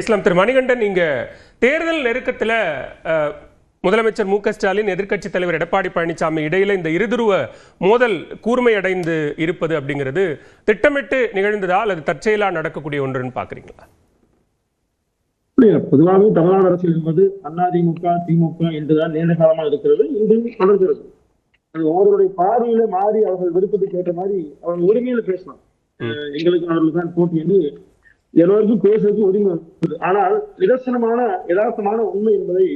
இஸ்லாம் திரு மணிகண்டன், இங்க தேர்தல் நெருக்கத்தில் முதலமைச்சர் மு.க.ஸ்டாலின், எதிர்க்கட்சி தலைவர் எடப்பாடி பழனிசாமி இடையில இந்த இருதுருவ மோதல் கூர்மையடைந்து இருப்பது அப்படிங்கிறது திட்டமிட்டு நிகழ்ந்ததா அல்லது தற்செயலா நடக்கக்கூடிய ஒன்றுன்னு பாக்குறீங்களா? பொதுவாகவே தமிழ்நாடு அரசியல் என்பது அதிமுக திமுக என்றுதான் நீண்ட காலமா இருக்கிறது, இன்றும் தொடர்கிறது. அவர்களுடைய பார்வையில மாறி அவர்கள் விருப்பத்துக்கு ஏற்ற மாதிரி அவர்கள் உரிமையில பேசலாம். எங்களுக்கு அவர்கள் தான் போட்டி என்று எல்லோருக்கும் பேசுறதுக்கு உரிமை இருக்குது. ஆனால் நிதர்சனமான யதார்த்தமான உண்மை என்பதை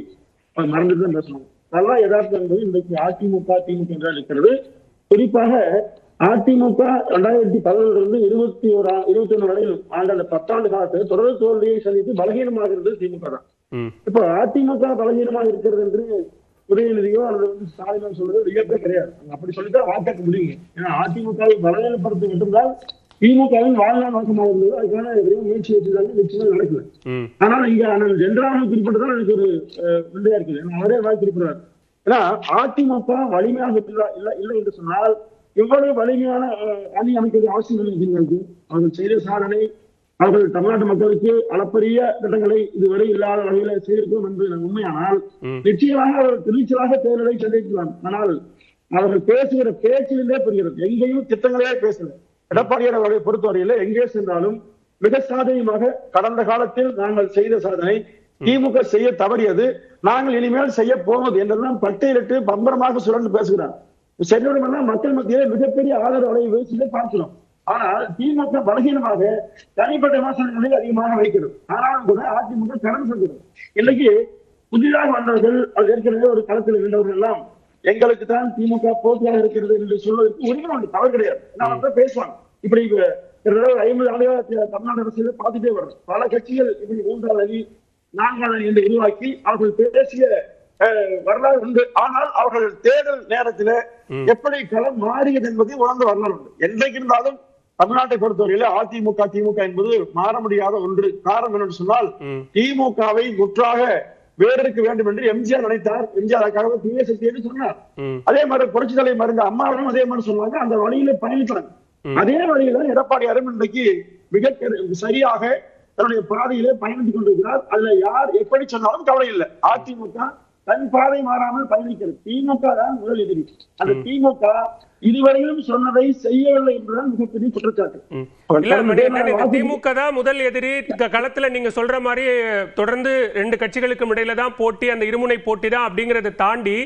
மறந்துட்டு தான் பேசணும். நல்லா யதார்த்தம் என்பது இன்றைக்கு அதிமுக திமுக என்றால் இருக்கிறது. குறிப்பாக அதிமுக 2011 21 வரையிலும் அந்த 10 ஆண்டு காலத்தில் தொடர் தோல்வியை சந்தித்து பலகீனமாக இருந்தது திமுக தான். இப்ப அதிமுக பலகீனமாக இருக்கிறது என்று உதயநிதியோ அல்லது ஸ்டாலினோ சொல்றது வியப்பே கிடையாது. அப்படி சொல்லிதான் வாக்காக்க முடியுங்க. ஏன்னா அதிமுகவை பலகீனப்படுத்த மட்டும்தான் திமுகவின் வாழ்நாள் நோக்கமாக இருந்தது. அதுக்கான முயற்சி வச்சிருந்தாங்க, நிச்சயமா நடக்கல. ஆனால் இங்க ஜென்ராமன் குறிப்பிட்டதான் எனக்கு ஒரு விந்தையா இருக்குது. அவரே மாதிரி குறிப்பிடுறாரு. ஏன்னா அதிமுக வலிமையாக இல்லை என்று சொன்னால் எவ்வளவு வலிமையான அணி அமைக்கிறது அவசியம் இல்லை. அவர்கள் செய்த சாதனை, அவர்கள் தமிழ்நாட்டு மக்களுக்கு அளப்பரிய திட்டங்களை இதுவரை இல்லாத வகையில செய்திருக்கோம் என்று உண்மையானால் நிச்சயமாக அவர்கள் துணிச்சலாக தேர்தலை சந்திக்கலாம். ஆனால் அவர்கள் பேசுகிற பேச்சிலிருந்தே புரிகிறது, எங்கேயும் திட்டங்களே பேசல. எடப்பாடியார் அவர்களை பொறுத்தவரையில எங்கே சென்றாலும் மிக சாதனையாக கடந்த காலத்தில் நாங்கள் செய்த சாதனை, திமுக செய்ய தவறியது, நாங்கள் இனிமேல் செய்ய போவது என்றெல்லாம் பட்டியலிட்டு பம்பரமாக சுழன்று பேசுகிறார். சென்றவர்களெல்லாம் மக்கள் மத்தியிலே மிகப்பெரிய ஆதரவு அலையை வீழ்ச்சியை பார்க்கிறோம். ஆனால் திமுக பலகீனமாக தனிப்பட்ட விமர்சனங்களை அதிகமாக வைக்கிறது. ஆனாலும் கூட அதிமுக கடன் செல்கிறது. இன்னைக்கு புதிதாக வந்தவர்கள் ஏற்கனவே ஒரு களத்தில் இருந்தவர்கள் எல்லாம் எங்களுக்கு தான் திமுக போட்டியாக இருக்கிறது என்று சொல்வதற்கு உரிமை ஒன்று தவறு கிடையாது. நான் பேசுவாங்க. இப்படி 50 ஆண்டுகள் தமிழ்நாடு அரசியல் பார்த்துட்டே வரும். பல கட்சிகள் இப்படி 3வது அணி 4வது அணி என்று உருவாக்கி அவர்கள் பேசிய வரலாறு உண்டு. ஆனால் அவர்கள் தேர்தல் நேரத்தில் எப்படி களம் மாறியது என்பதை உணர்ந்து வரலாறு உண்டு. என்றைக்கு இருந்தாலும் தமிழ்நாட்டை பொறுத்தவரையில அதிமுக திமுக என்பது மாற முடியாத ஒன்று. காரணம் என்னன்னு சொன்னால் திமுகவை முற்றாக வேறெடுக்க வேண்டும் என்று எம்ஜிஆர் நினைத்தார். எம்ஜிஆருக்காக தீய சக்தி என்று சொன்னார். அதே மாதிரி புரட்சி தலைவர் மறைந்த அம்மாவும் அதே மாதிரி சொன்னாங்க. அந்த வழியில பயணித்தாங்க. அதே வழியில எடப்பாடியாரும் இன்றைக்கு மிக சரியாக தன்னுடைய பாதையிலே பயணித்துக் கொண்டிருக்கிறார். அதுல யார் எப்படி சொன்னாலும் கவலை இல்லை. அதிமுக தன் பாதை மாறாமல் பயணிக்கிறது. திமுக தான் முதல் எதிரி. அந்த திமுக இதுவரையிலும் சொன்னதை செய்யவில்லை என்றுதான் மிகப்பெரிய குற்றச்சாட்டு. திமுக தான் முதல் எதிரி. களத்துல நீங்க சொல்ற மாதிரி தொடர்ந்து 2 கட்சிகளுக்கும் இடையில தான் போட்டி, அந்த இருமுனை போட்டி தான் அப்படிங்கறத தாண்டி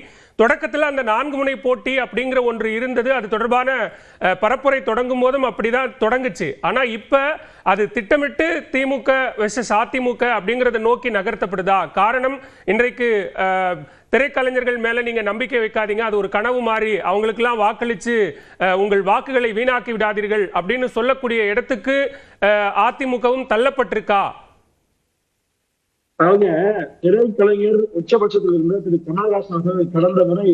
தொடக்கத்துல அந்த 4 முனை போட்டி அப்படிங்கிற ஒன்று இருந்தது. அது தொடர்பான பரப்புரை தொடங்கும் போதும் அப்படிதான் தொடங்குச்சு. ஆனா இப்ப அது திட்டமிட்டு திமுக வெர்சஸ் அதிமுக அப்படிங்கறத நோக்கி நகர்த்தப்படுதா? காரணம், இன்றைக்கு திரைக்கலைஞர்கள் மேல நீங்க நம்பிக்கை வைக்காதீங்க, அது ஒரு கனவு மாதிரி, அவங்களுக்கு எல்லாம் வாக்களிச்சு உங்கள் வாக்குகளை வீணாக்கி விடாதீர்கள் அப்படின்னு சொல்லக்கூடிய இடத்துக்கு அதிமுகவும் தள்ளப்பட்டிருக்கா? அவங்க திரைக்கலைஞர் உச்சபட்சத்தில் இருந்த திரு கமல்ஹாசன் அவர்கள் கடந்த முறை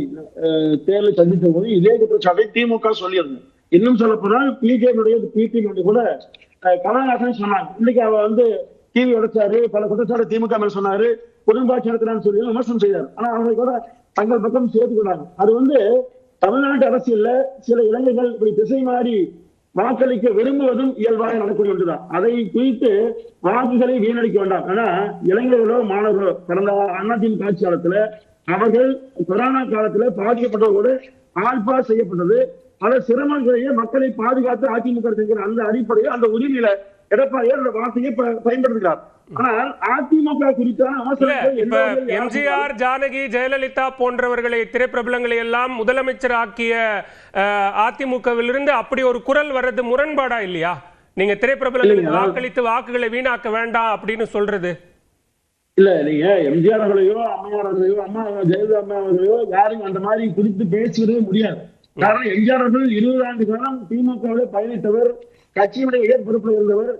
தேர்தலை சந்தித்த போது இதே குற்றச்சாட்டை திமுக சொல்லியிருந்தது. இன்னும் சொல்ல போனால் பிடிஎம் கூட கமல்ஹாசன் சொன்னாங்க. இன்னைக்கு அவர் டிவி உடைச்சாரு, பல குற்றச்சாட்டு திமுக மேல சொன்னாரு, குடும்பாட்சி நடத்தினான்னு சொல்லி விமர்சனம் செய்தார். ஆனா அவங்களை கூட தங்கள் பக்கம் சேர்த்து கொண்டாங்க. அது தமிழ்நாட்டு அரசியல்ல சில இளைஞர்கள் இப்படி திசை மாறி வாக்களிக்க விரும்புவதும் இயல்பாக நடக்கூடிய ஒன்றுதான். அதை குறித்து வாக்குகளை வீணடிக்க வேண்டாம். ஆனா இளைஞர்களோ மாணவர்களோ கடந்த அதிமுக ஆட்சி காலத்துல அவர்கள் கொரோனா காலத்துல பாதிக்கப்பட்டவர்களோடு ஆல்பா செய்யப்பட்டது. பல சிரமங்களையே மக்களை பாதுகாத்து அதிமுக செய்கிற அந்த அடிப்படையில் அந்த உரிமையில எடப்பாடியார் அந்த வார்த்தையை பயன்படுத்துகிறார். ஆனால் அதிமுக குறித்த எம்ஜிஆர், ஜானகி, ஜெயலலிதா போன்றவர்களை, திரைப்பிரபலங்களை எல்லாம் முதலமைச்சர் ஆக்கிய அதிமுகவிலிருந்து அப்படி ஒரு குரல் வர்றது முரண்பாடா இல்லையா? நீங்க திரைப்பிரபலங்களுக்கு வாக்களித்து வாக்குகளை வீணாக்க வேண்டாம் அப்படின்னு சொல்றது இல்ல. நீங்க எம்ஜிஆர் அவர்களையோ அம்மையார் அவர்களையோ ஜெயலலிதா அம்மா அவர்களையோ யாரும் அந்த மாதிரி குறித்து பேசுவதே முடியாது. காரணம், எம்ஜிஆர் அவர்கள் 20 ஆண்டு காலம் திமுகவிலே பயணித்தவர், கட்சியுடைய உயர் பொறுப்பில் இருந்தவர்,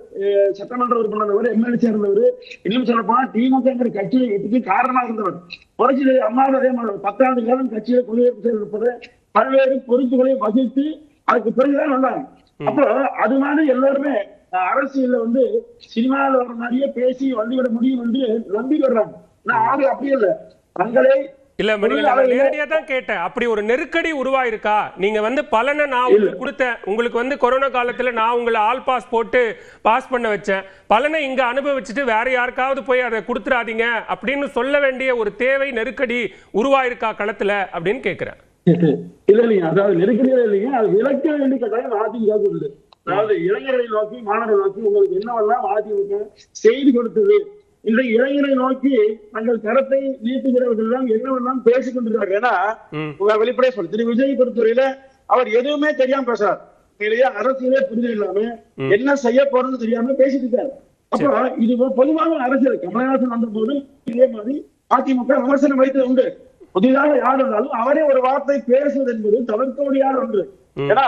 சட்டமன்ற உறுப்பினர், எம்எல்ஏ இருந்தவர், இன்னும் சொல்லப்போனா திமுக கட்சியை வெற்றிக்கு காரணமாக இருந்தவர். புரட்சி அம்மாவும் அதே மாதிரி 10 ஆண்டு காலம் கட்சியில குடியரசு இருப்பது, பல்வேறு பொறுப்புகளை வகித்து அதுக்கு பிறகுதான் வந்தாங்க. அப்போ அது மாதிரி எல்லாருமே அரசியல்ல சினிமாவில் வர மாதிரியே பேசி வந்துவிட முடியும் என்று நம்பி வர்றாங்க. அப்படியே இல்லை, தங்களை இல்ல மணிகண்டன், நான் நேரடியா தான் கேட்டேன். அப்படி ஒரு நெருக்கடி உருவாயிருக்கா? நீங்க பலனை நான் உங்களுக்கு கொடுத்தேன், உங்களுக்கு கொரோனா காலத்துல நான் உங்களை ஆல் பாஸ் போட்டு பாஸ் பண்ண வச்சேன், பலனை இங்க அனுபவிச்சுட்டு வேற யாருக்காவது போய் அதை கொடுத்துறாதீங்க அப்படின்னு சொல்ல வேண்டிய ஒரு தேவை, நெருக்கடி உருவாயிருக்கா களத்துல அப்படின்னு கேக்குறேன். இல்ல இல்லைங்க, அதாவது நெருக்கடியே இல்லைங்க, அது விளக்க வேண்டிய கட்டாயம் அதிமுக உண்டு. அதாவது இளைஞர்களை நோக்கி, மாணவர்களை நோக்கி உங்களுக்கு என்னவெல்லாம் அதிமுக செய்தி கொடுத்தது, இன்றைக்கு இளைஞரை நோக்கி தங்கள் கரத்தை நீட்டுகிறவர்கள் எல்லாம் என்னவெல்லாம் பேசிக் கொண்டிருக்காங்க. ஏன்னா வெளிப்படையா சொல்லு, திரு விஜய் பொறுத்தவரையில அவர் எதுவுமே தெரியாம பேசுறாரு இல்லையா, அரசியலே புரிதல் இல்லாம என்ன செய்ய போறதுன்னு தெரியாம பேசிட்டு இருக்காரு. அப்போ இது பொதுவாக அரசியல். கமலஹாசன் வந்த போது இதே மாதிரி அதிமுக விமர்சனம் வைத்தது உண்டு. புதிதாக யார் இருந்தாலும் அவரே ஒரு வார்த்தை பேசுவது என்பது தவிர்க்க முடியாத ஒன்று. ஏன்னா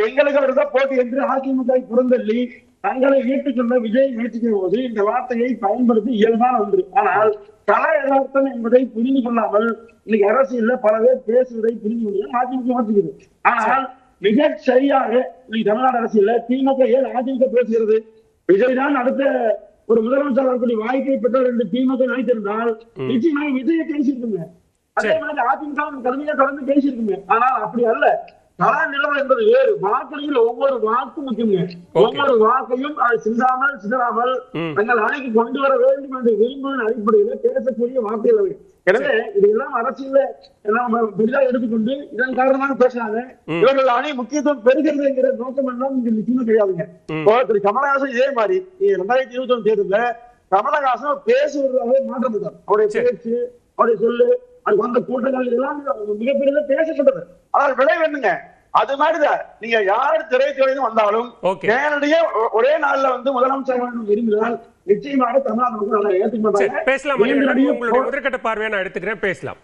எங்களுக்கு அவர் தான் போட்டி என்று அதிமுக புறந்தள்ளி தங்களை வீட்டுக் கொண்ட விஜய் முயற்சிக்கும் போது இந்த வார்த்தையை பயன்படுத்தி இயல்பான ஒன்று. ஆனால் கல யதார்த்தம் என்பதை புரிந்து கொள்ளாமல் இன்னைக்கு அரசியல்ல பல பேர் பேசுவதை புரிந்து கொள்ள அதிமுக மாற்றுகிறது. ஆனால் மிக சரியாக இன்னைக்கு தமிழ்நாடு அரசியல்ல திமுக ஏன் அதிமுக பேசுகிறது? விஜய் தான் அடுத்த ஒரு முதலமைச்சர் வரக்கூடிய வாய்ப்பை பெற்றார் என்று திமுக நினைத்திருந்தால் நிச்சயமாக விஜயை பேசியிருக்குங்க. அதே மாதிரி அதிமுக கடுமையா தொடர்ந்து பேசியிருக்குங்க. ஆனால் அப்படி அல்ல. கலா நிலவரம் என்பது வேறு. வாக்குகளில் ஒவ்வொரு வாக்கும் முக்கியங்க. ஒவ்வொரு வாக்கையும் அது சிதறாமல் தங்கள் அணைக்கு கொண்டு வர வேண்டும் என்று விரும்புவதன் அடிப்படையில பேசக்கூடிய வார்த்தைகள். எனவே இதெல்லாம் அரசியல பெரிதாக எடுத்துக்கொண்டு இதன் காரணமாக பேசுறாங்க. இவர்கள் அணை முக்கியத்துவம் பெறுகிறது என்கிற நோக்கம் எல்லாம் இங்க நிச்சயமா கிடையாதுங்க. திரு கமலஹாசன் இதே மாதிரி 2021 தேர்தல கமலஹாசன் பேசுவதாக மாற்றப்பட்டார். அவருடைய பேச்சு, அவருடைய சொல்லு, அது வந்த கூட்டங்கள் இதெல்லாம் மிகப்பெரிய பேசப்பட்டது. ஆனால் விளைவு என்னங்க? அது மாதிரிதான் நீங்க யார் திரைத்துறையிலும் வந்தாலும் நேரடியா ஒரே நாள்ல முதலமைச்சர் விரும்பினால் நிச்சயமாக தமிழ்நாடு ஏற்றுக்க மாட்டாங்க. பேசலாம். உங்களுடைய முதற்கட்ட பார்வையை நான் எடுத்துக்கிறேன், பேசலாம்.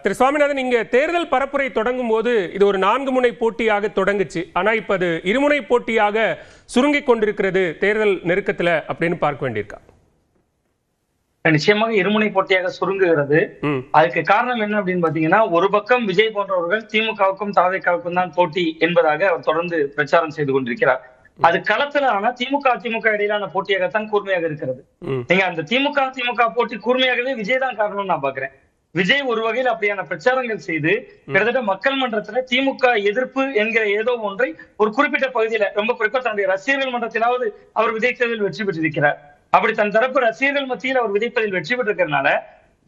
திரு சுவாமிநாதன், நீங்க தேர்தல் பரப்புரை தொடங்கும் போது இது ஒரு 4 முனை போட்டியாக தொடங்குச்சு. ஆனா இப்ப அது இருமுனை போட்டியாக சுருங்கிக் கொண்டிருக்கிறது தேர்தல் நெருக்கத்துல அப்படின்னு பார்க்க வேண்டியிருக்கா? நிச்சயமாக இருமுனை போட்டியாக சுருங்குகிறது. அதுக்கு காரணம் என்ன அப்படின்னு பாத்தீங்கன்னா, ஒரு பக்கம் விஜய் போன்றவர்கள் திமுகவுக்கும் தாவேகாவுக்கும் தான் போட்டி என்பதாக அவர் தொடர்ந்து பிரச்சாரம் செய்து கொண்டிருக்கிறார். அது களத்துல ஆனா திமுக அதிமுக இடையிலான போட்டியாகத்தான் கூர்மையாக இருக்கிறது. நீங்க அந்த திமுக அதிமுக போட்டி கூர்மையாகவே விஜய் தான் காரணம் நான் பாக்குறேன். விஜய் ஒரு வகையில் அப்படியான பிரச்சாரங்கள் செய்து கிட்டத்தட்ட மக்கள் மன்றத்துல திமுக எதிர்ப்பு என்கிற ஏதோ ஒன்றை ஒரு குறிப்பிட்ட பகுதியில, ரொம்ப குறிப்பா தன்னுடைய ரசிகர்கள் மன்றத்திலாவது அவர் விஜய் தேர்தலில் வெற்றி பெற்றிருக்கிறார். அப்படி தன் தரப்பு ரசிகர்கள் மத்தியில் அவர் விதைப்பதில் வெற்றி பெற்றிருக்கிறதுனால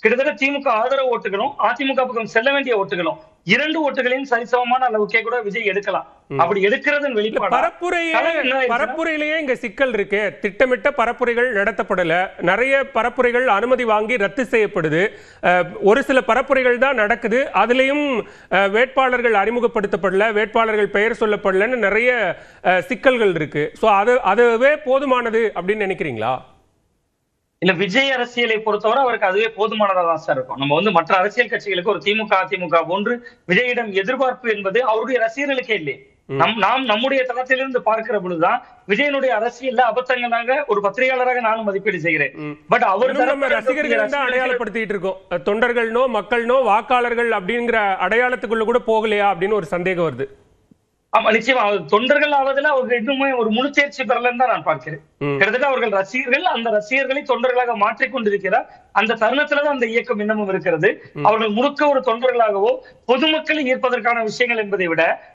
கிட்டத்தட்ட திமுக ஆதரவு ஓட்டுகளும் அதிமுக பக்கம் செல்ல வேண்டிய ஓட்டுகளும் 2 ஓட்டுகளையும் சரிசமமான அளவுக்கே கூட விஜய் எடுக்கலாம். அப்படி எடுக்கிறதன் வெளிப்பாடு பரப்புரையிலேயே இங்க சிக்கல் இருக்கு. திட்டமிட்ட பரப்புரைகள் நடத்தப்படல, நிறைய பரப்புரைகள் அனுமதி வாங்கி ரத்து செய்யப்படுது, ஒரு சில பரப்புரைகள் தான் நடக்குது, அதுலயும் வேட்பாளர்கள் அறிமுகப்படுத்தப்படல, வேட்பாளர்கள் பெயர் சொல்லப்படலன்னு நிறைய சிக்கல்கள் இருக்கு. சோ அதுவே போதுமானது அப்படின்னு நினைக்கிறீங்களா? இல்ல, விஜய் அரசியலை பொறுத்தவரை அவருக்கு அதுவே போதுமானதா தான் சார் இருக்கும். நம்ம மற்ற அரசியல் கட்சிகளுக்கு ஒரு திமுக அதிமுக போன்று விஜயிடம் எதிர்பார்ப்பு என்பது அவருடைய ரசிகர்களுக்கே இல்லை. நாம் நம்முடைய தளத்திலிருந்து பார்க்கிற பொழுதுதான் விஜயனுடைய அரசியல்ல அபத்தங்களாக ஒரு பத்திரிகையாளராக நானும் மதிப்பீடு செய்கிறேன். பட் அவர் ரசிகர்கள் தான் அடையாளப்படுத்திட்டு இருக்கோம். தொண்டர்கள்னோ மக்கள்னோ வாக்காளர்கள் அப்படிங்கிற அடையாளத்துக்குள்ள கூட போகலையா அப்படின்னு ஒரு சந்தேகம் வருது. ஆமா, நிச்சயமா தொண்டர்கள் ஆவதில் அவர்கள் இன்னுமே ஒரு முழு தேர்ச்சி பெறலன்னு தான் நான் பார்க்கிறேன். கிட்டத்தட்ட அவர்கள் ரசிகர்கள் அந்த ரசிகர்களை தொண்டர்களாக மாற்றிக்கொண்டிருக்கிறார். அந்த தருணத்துலதான் அந்த இயக்கம் இன்னமும் இருக்கிறது. அவர்கள் முழுக்க ஒரு தொண்டர்களாகவோ பொதுமக்களை ஈர்ப்பதற்கான விஷயங்கள் என்பதை விட